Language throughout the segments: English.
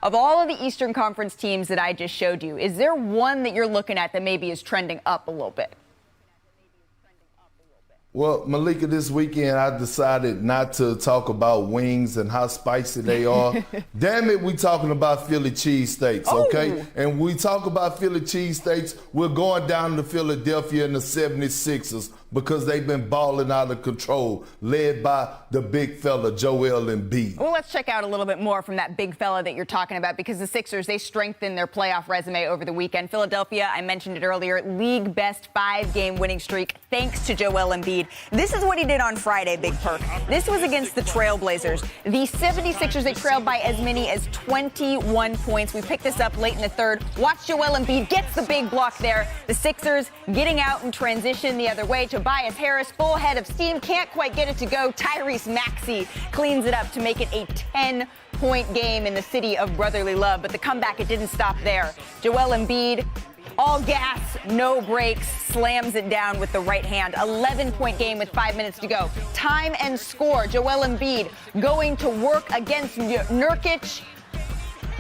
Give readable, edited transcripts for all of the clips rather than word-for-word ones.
Of all of the Eastern Conference teams that I just showed you, is there one that you're looking at that maybe is trending up a little bit? Well, Malika, this weekend I decided not to talk about wings and how spicy they are. Damn it, we talking about Philly cheesesteaks, okay? Oh. And we talk about Philly cheesesteaks, we're going down to Philadelphia and the 76ers because they've been balling out of control, led by the big fella, Joel Embiid. Well, let's check out a little bit more from that big fella that you're talking about, because the Sixers, they strengthened their playoff resume over the weekend. Philadelphia, I mentioned it earlier, league best 5-game winning streak thanks to Joel Embiid. This is what he did on Friday, Big Perk. This was against the Trailblazers. The 76ers, they trailed by as many as 21 points. We picked this up late in the third. Watch Joel Embiid gets the big block there. The Sixers getting out in transition the other way. Tobias Harris, full head of steam, can't quite get it to go. Tyrese Maxey cleans it up to make it a 10-point game in the city of brotherly love. But the comeback, it didn't stop there. Joel Embiid, all gas, no brakes, slams it down with the right hand. 11-point game with 5 minutes to go. Time and score. Joel Embiid going to work against Nurkic.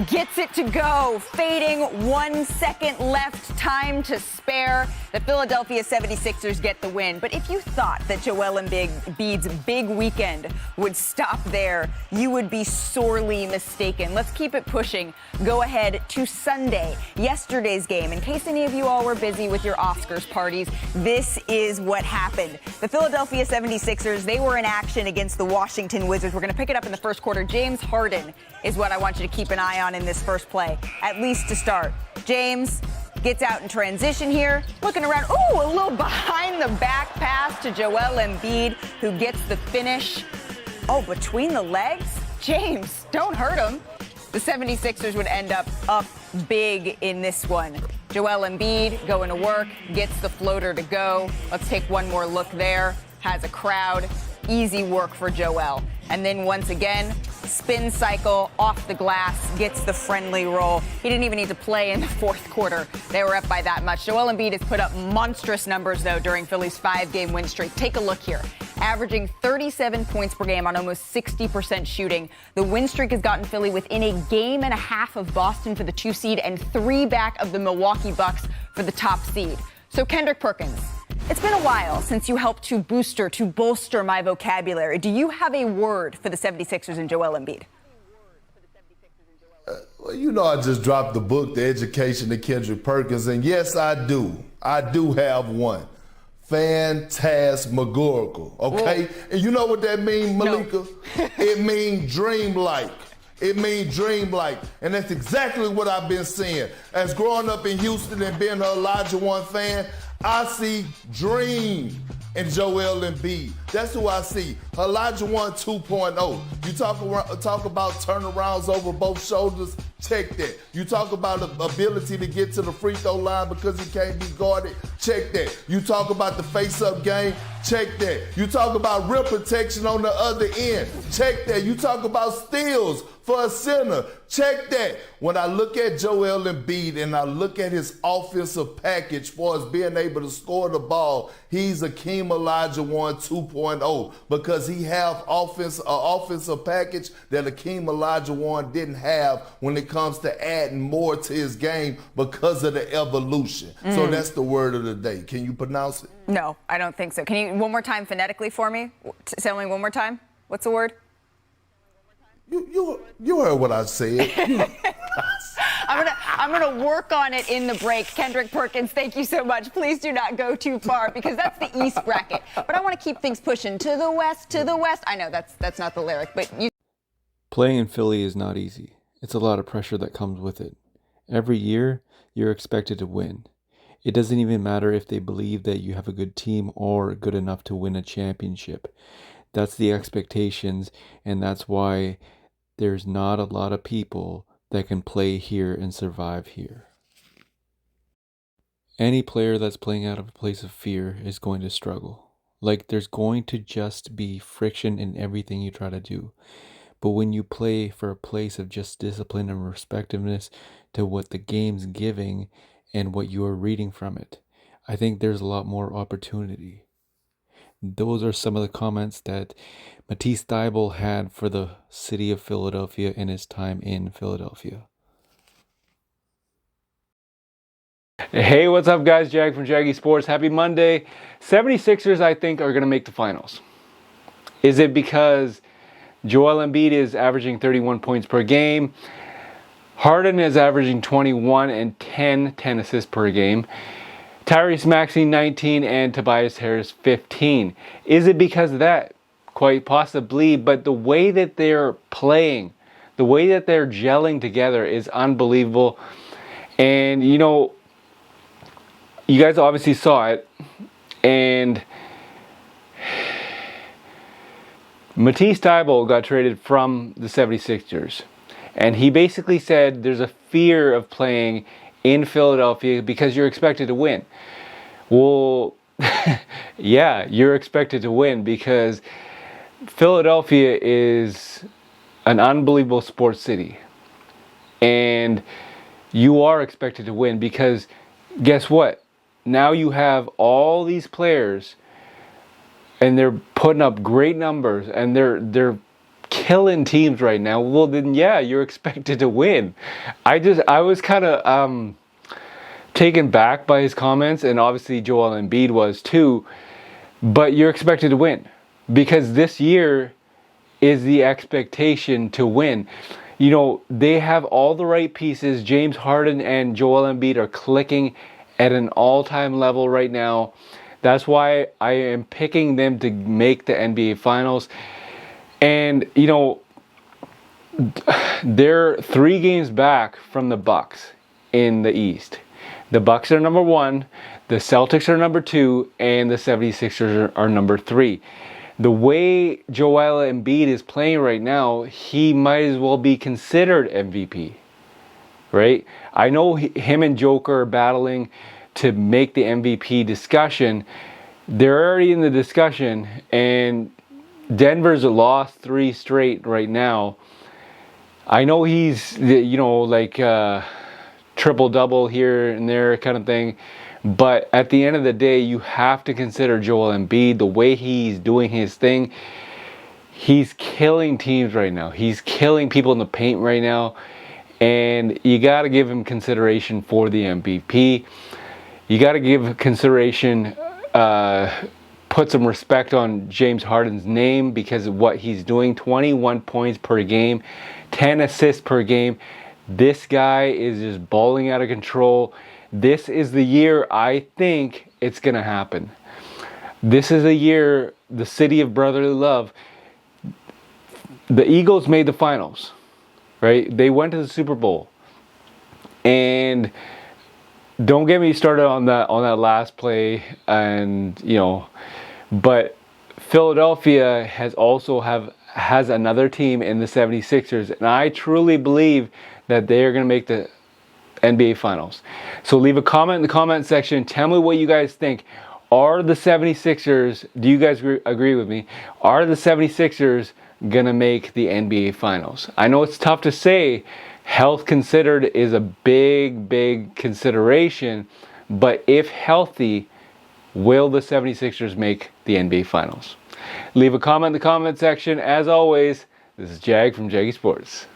Gets it to go. Fading, 1 second left, time to spare. The Philadelphia 76ers get the win. But if you thought that Joel Embiid's big weekend would stop there, you would be sorely mistaken. Let's keep it pushing. Go ahead to Sunday, yesterday's game. In case any of you all were busy with your Oscars parties, this is what happened. The Philadelphia 76ers, they were in action against the Washington Wizards. We're going to pick it up in the first quarter. James Harden is what I want you to keep an eye on in this first play, at least to start. James gets out in transition here, looking around. Ooh, a little behind the back pass to Joel Embiid, who gets the finish. Oh, between the legs? James, don't hurt him. The 76ers would end up big in this one. Joel Embiid going to work, gets the floater to go. Let's take one more look there. Has a crowd. Easy work for Joel. And then once again, spin cycle off the glass, gets the friendly roll. He didn't even need to play in the fourth quarter. They were up by that much. Joel Embiid has put up monstrous numbers, though, during Philly's 5-game win streak. Take a look here. Averaging 37 points per game on almost 60% shooting. The win streak has gotten Philly within a game and a half of Boston for the 2 seed and 3 back of the Milwaukee Bucks for the top seed. So Kendrick Perkins, it's been a while since you helped to bolster my vocabulary. Do you have a word for the 76ers and Joel Embiid? Well, you know, I just dropped the book, The Education of Kendrick Perkins, and yes, I do. I do have one. Phantasmagorical, okay? Whoa. And you know what that means, Malika? No. It means dreamlike. It means dreamlike. And that's exactly what I've been seeing. As growing up in Houston and being an Elijah One fan, I see dream in Joel Embiid. That's who I see. Elijah One 2.0. You talk about turnarounds over both shoulders, check that. You talk about the ability to get to the free throw line because he can't be guarded, check that. You talk about the face-up game, check that. You talk about rim protection on the other end, check that. You talk about steals for a center, check that. When I look at Joel Embiid and I look at his offensive package for us being able to score the ball, he's Akeem Olajuwon 2.0 because he have offensive package that Akeem Olajuwon didn't have when it comes to adding more to his game because of the evolution. So that's the word of the day. Can you pronounce it? No, I don't think so. Can you one more time phonetically for me? Tell me one more time. What's the word? You heard what I said. I'm gonna work on it in the break. Kendrick Perkins, thank you so much. Please do not go too far because that's the East bracket. But I want to keep things pushing to the West, to the West. I know that's not the lyric, but you. Playing in Philly is not easy. It's a lot of pressure that comes with it. Every year, you're expected to win. It doesn't even matter if they believe that you have a good team or good enough to win a championship. That's the expectations, and that's why there's not a lot of people that can play here and survive here. Any player that's playing out of a place of fear is going to struggle. Like, there's going to just be friction in everything you try to do. But when you play for a place of just discipline and respectiveness to what the game's giving and what you're reading from it, I think there's a lot more opportunity. Those are some of the comments that Matisse Thybulle had for the city of Philadelphia in his time in Philadelphia. Hey, what's up, guys? Jag from Jaggy Sports. Happy Monday. 76ers, I think, are going to make the finals. Is it because Joel Embiid is averaging 31 points per game? Harden is averaging 21 and 10 assists per game. Tyrese Maxey 19 and Tobias Harris 15. Is it because of that? Quite possibly, but the way that they're playing, the way that they're gelling together is unbelievable. And, you know, you guys obviously saw it, and Matisse Thybulle got traded from the 76ers, and he basically said there's a fear of playing in Philadelphia because you're expected to win. Well, yeah, you're expected to win because Philadelphia is an unbelievable sports city, and you are expected to win because guess what? Now you have all these players and they're putting up great numbers and they're killing teams right now. Well, then yeah, you're expected to win. I was kind of taken back by his comments, and obviously Joel Embiid was too, but you're expected to win because this year is the expectation to win. You know, they have all the right pieces. James Harden and Joel Embiid are clicking at an all-time level right now. That's why I am picking them to make the NBA Finals. And, you know, they're 3 games back from the Bucks in the East. The Bucks are number 1, the Celtics are number 2, and the 76ers are number 3. The way Joel Embiid is playing right now, he might as well be considered MVP. Right? I know him and Joker are battling to make the MVP discussion. They're already in the discussion, and Denver's lost 3 straight right now. I know he's, you know, like triple-double here and there kind of thing, but at the end of the day, you have to consider Joel Embiid, the way he's doing his thing. He's killing teams right now. He's killing people in the paint right now. And you got to give him consideration for the MVP. You got to give consideration, put some respect on James Harden's name because of what he's doing. 21 points per game, 10 assists per game. This guy is just balling out of control. This is the year I think it's going to happen. This is the year, the city of brotherly love. The Eagles made the finals. Right? They went to the Super Bowl. And don't get me started on that last play, and you know, but Philadelphia has another team in the 76ers, and I truly believe that they are going to make the NBA Finals. So leave a comment in the comment section. Tell me what you guys think. Are the 76ers, do you guys agree with me? Are the 76ers gonna make the NBA Finals? I know it's tough to say. Health considered is a big consideration, but if healthy, will the 76ers make the NBA Finals? Leave a comment in the comment section. As always, this is Jag from Jaggy Sports.